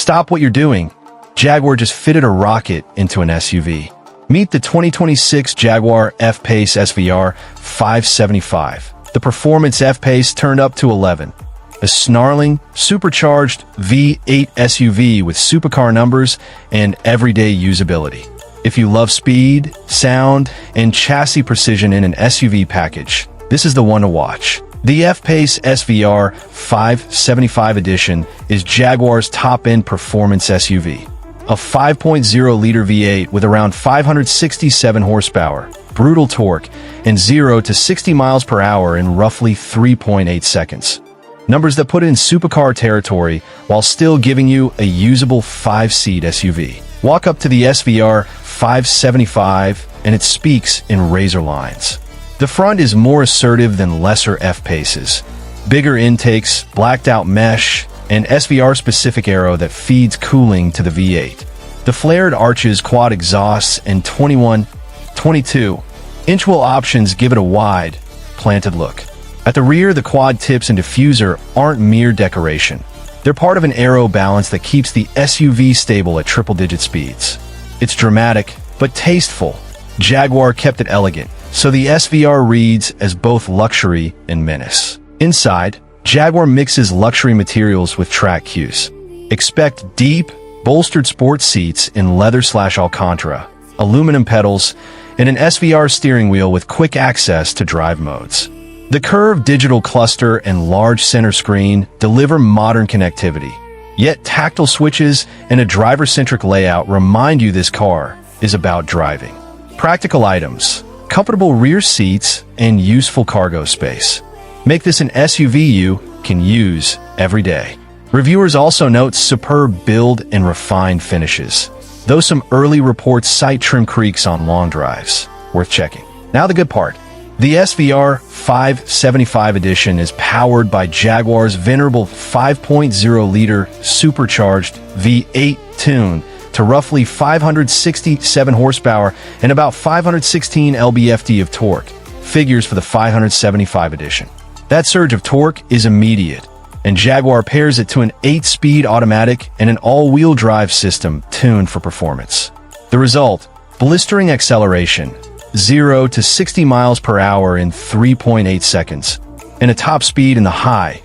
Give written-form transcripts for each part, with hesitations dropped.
Stop what you're doing. Jaguar just fitted a rocket into an SUV. Meet the 2026 Jaguar F-Pace SVR 575. The performance F-Pace turned up to 11. A snarling, supercharged V8 SUV with supercar numbers and everyday usability. If you love speed, sound, and chassis precision in an SUV package, this is the one to watch. The F-Pace SVR 575 edition is Jaguar's top-end performance SUV. A 5.0-liter V8 with around 567 horsepower, brutal torque, and 0 to 60 miles per hour in roughly 3.8 seconds. Numbers that put it in supercar territory while still giving you a usable 5-seat SUV. Walk up to the SVR 575 and it speaks in razor lines. The front is more assertive than lesser F-Paces. Bigger intakes, blacked-out mesh, and SVR-specific aero that feeds cooling to the V8. The flared arches, quad exhausts, and 21, 22-inch wheel options give it a wide, planted look. At the rear, the quad tips and diffuser aren't mere decoration. They're part of an aero balance that keeps the SUV stable at triple-digit speeds. It's dramatic, but tasteful. Jaguar kept it elegant, so the SVR reads as both luxury and menace. Inside, Jaguar mixes luxury materials with track cues. Expect deep, bolstered sports seats in leather/Alcantara, aluminum pedals, and an SVR steering wheel with quick access to drive modes. The curved digital cluster and large center screen deliver modern connectivity, yet tactile switches and a driver-centric layout remind you this car is about driving. Practical items, comfortable rear seats, and useful cargo space make this an SUV you can use every day. Reviewers also note superb build and refined finishes, though some early reports cite trim creaks on long drives. Worth checking. Now the good part. The SVR 575 edition is powered by Jaguar's venerable 5.0-liter supercharged V8 tune to roughly 567 horsepower and about 516 lb-ft of torque, figures for the 575 edition. That surge of torque is immediate, and Jaguar pairs it to an 8-speed automatic and an all-wheel drive system tuned for performance. The result, blistering acceleration, 0 to 60 miles per hour in 3.8 seconds, and a top speed in the high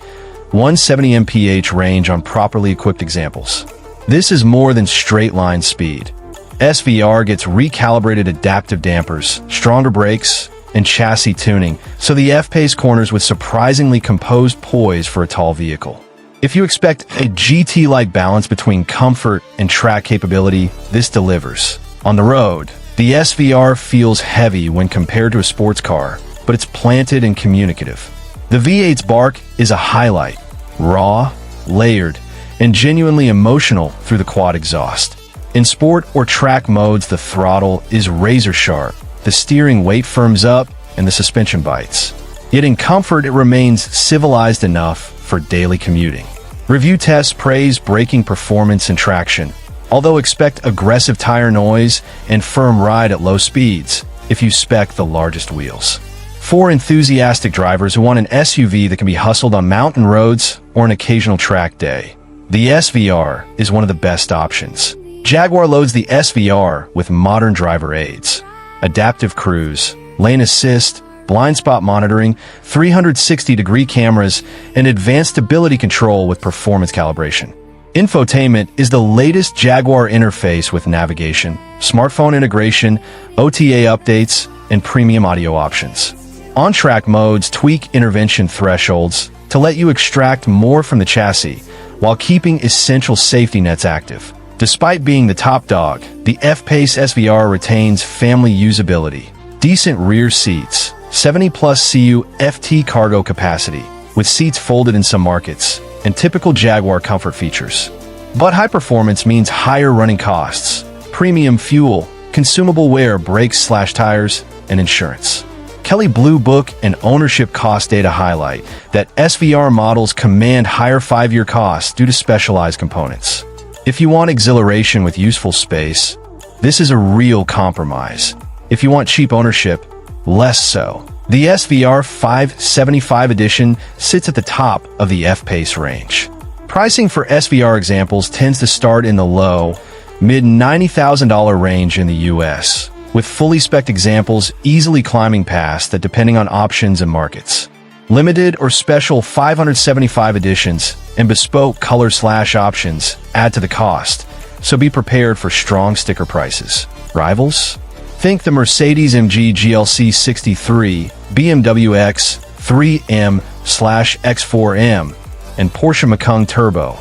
170 mph range on properly equipped examples. This is more than straight-line speed. SVR gets recalibrated adaptive dampers, stronger brakes, and chassis tuning, so the F-Pace corners with surprisingly composed poise for a tall vehicle. If you expect a GT-like balance between comfort and track capability, this delivers. On the road, the SVR feels heavy when compared to a sports car, but it's planted and communicative. The V8's bark is a highlight, raw, layered, and genuinely emotional through the quad exhaust. In sport or track modes, the throttle is razor-sharp, the steering weight firms up, and the suspension bites. Yet in comfort, it remains civilized enough for daily commuting. Review tests praise braking performance and traction, although expect aggressive tire noise and firm ride at low speeds if you spec the largest wheels. For enthusiastic drivers who want an SUV that can be hustled on mountain roads or an occasional track day, the SVR is one of the best options. Jaguar loads the SVR with modern driver aids, adaptive cruise, lane assist, blind spot monitoring, 360-degree cameras, and advanced stability control with performance calibration. Infotainment is the latest Jaguar interface with navigation, smartphone integration, OTA updates, and premium audio options. On-track modes tweak intervention thresholds to let you extract more from the chassis while keeping essential safety nets active. Despite being the top dog, the F-Pace SVR retains family usability, decent rear seats, 70-plus CU FT cargo capacity, with seats folded in some markets, and typical Jaguar comfort features. But high performance means higher running costs, premium fuel, consumable wear, brakes/tires, and insurance. Kelley Blue Book and ownership cost data highlight that SVR models command higher 5-year costs due to specialized components. If you want exhilaration with useful space, this is a real compromise. If you want cheap ownership, less so. The SVR 575 edition sits at the top of the F-Pace range. Pricing for SVR examples tends to start in the low, mid-$90,000 range in the US, with fully spec'd examples easily climbing past that depending on options and markets. Limited or special 575 editions and bespoke color/options add to the cost, so be prepared for strong sticker prices. Rivals? Think the Mercedes-AMG GLC 63, BMW X3M/X4M, and Porsche Macan Turbo,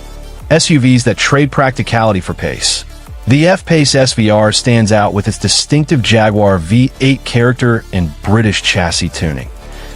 SUVs that trade practicality for pace. The F-Pace SVR stands out with its distinctive Jaguar V8 character and British chassis tuning.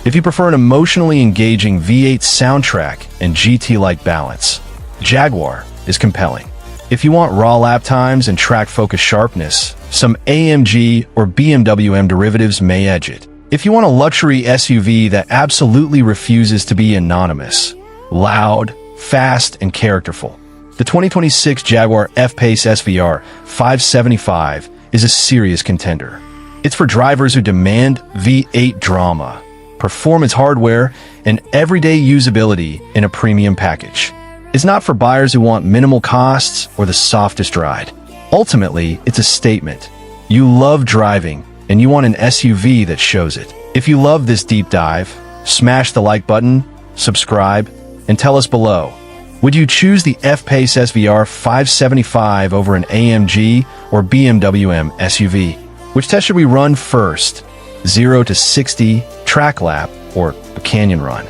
If you prefer an emotionally engaging V8 soundtrack and GT-like balance, Jaguar is compelling. If you want raw lap times and track-focused sharpness, some AMG or BMW M derivatives may edge it. If you want a luxury SUV that absolutely refuses to be anonymous, loud, fast, and characterful, the 2026 Jaguar F-Pace SVR 575 is a serious contender. It's for drivers who demand V8 drama, performance hardware, and everyday usability in a premium package. It's not for buyers who want minimal costs or the softest ride. Ultimately, it's a statement. You love driving, and you want an SUV that shows it. If you love this deep dive, smash the like button, subscribe, and tell us below. Would you choose the F-Pace SVR 575 over an AMG or BMW M SUV? Which test should we run first? 0 to 60, track lap, or a canyon run?